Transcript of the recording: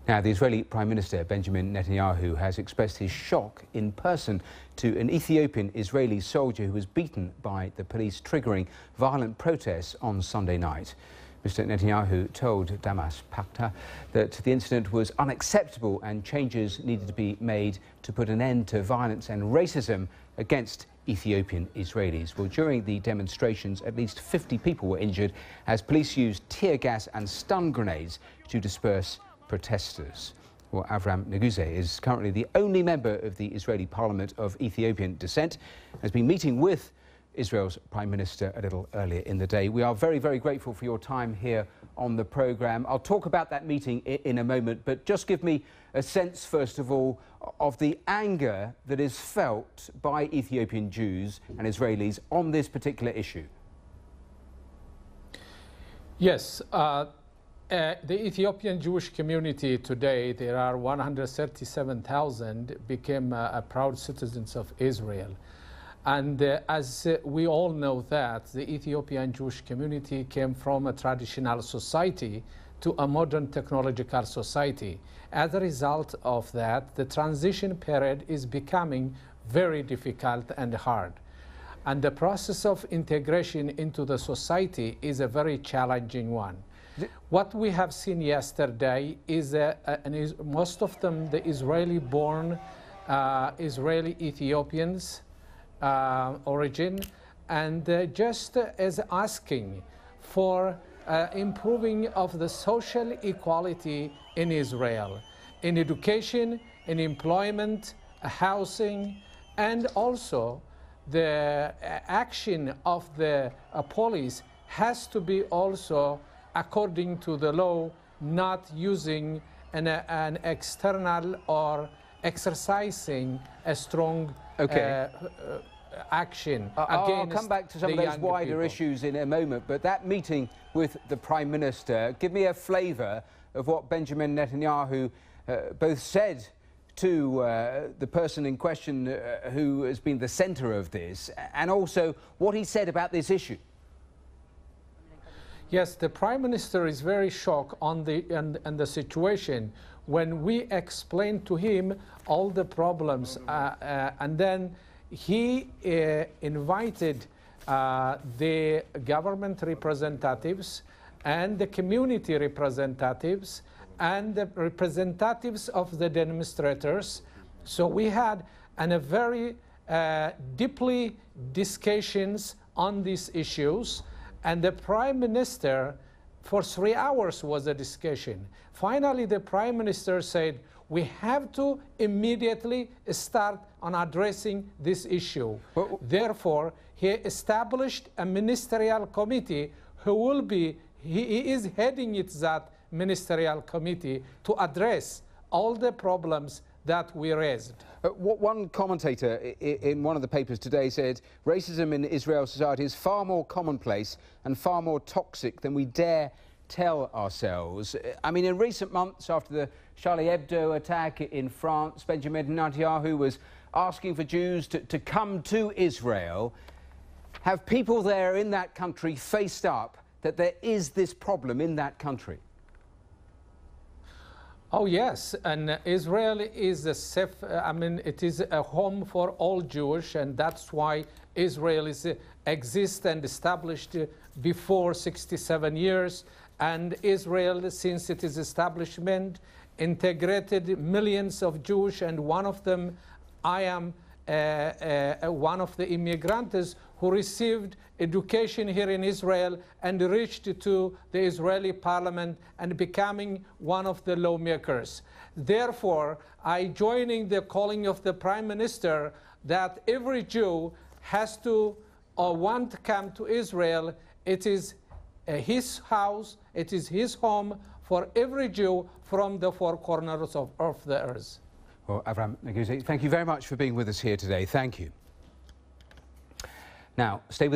Now, the Israeli Prime Minister Benjamin Netanyahu has expressed his shock in person to an Ethiopian-Israeli soldier who was beaten by the police, triggering violent protests on Sunday night. Mr. Netanyahu told Damas Pakta that the incident was unacceptable and changes needed to be made to put an end to violence and racism against Ethiopian Israelis. Well, during the demonstrations, at least 50 people were injured as police used tear gas and stun grenades to disperse protesters. Well, Avraham Neguise is currently the only member of the Israeli parliament of Ethiopian descent, has been meeting with Israel's Prime Minister a little earlier in the day. We are very, very grateful for your time here on the programme. I'll talk about that meeting in a moment, but just give me a sense, first of all, of the anger that is felt by Ethiopian Jews and Israelis on this particular issue. Yes. The Ethiopian Jewish community today, there are 137,000, became proud citizens of Israel. And as we all know that, the Ethiopian Jewish community came from a traditional society to a modern technological society. As a result of that, the transition period is becoming very difficult and hard. And the process of integration into the society is a very challenging one. What we have seen yesterday is most of them the Israeli-born Israeli Ethiopians origin, and just as asking for improving of the social equality in Israel, in education, in employment, housing, and also the action of the police has to be also according to the law, not using an external or exercising a strong action against I'll come back to some of those wider issues in a moment, but that meeting with the Prime Minister, give me a flavour of what Benjamin Netanyahu both said to the person in question who has been the centre of this, and also what he said about this issue. Yes, the Prime Minister is very shocked on the situation when we explained to him all the problems, and then he invited the government representatives and the community representatives and the representatives of the demonstrators. So we had a very deeply discussions on these issues. And the Prime Minister, for 3 hours was a discussion. Finally, the Prime Minister said, we have to immediately start on addressing this issue. Therefore, he established a ministerial committee who will be, he is heading that ministerial committee to address all the problems that we raised. One commentator in one of the papers today said racism in Israel society is far more commonplace and far more toxic than we dare tell ourselves. I mean, in recent months, after the Charlie Hebdo attack in France, Benjamin Netanyahu was asking for Jews to come to Israel. Have people there in that country faced up that there is this problem in that country? Oh yes, and Israel is a safe, it is a home for all Jewish, and that's why Israel exists and established before 67 years. And Israel, since its establishment, integrated millions of Jews, and one of them, I am one of the immigrants who received education here in Israel and reached to the Israeli parliament and becoming one of the lawmakers. Therefore, I joining the calling of the Prime Minister that every Jew has to or want to come to Israel. It is his house, it is his home for every Jew from the four corners of the earth. Well, Avraham Neguise, thank you very much for being with us here today. Thank you. Now, stay with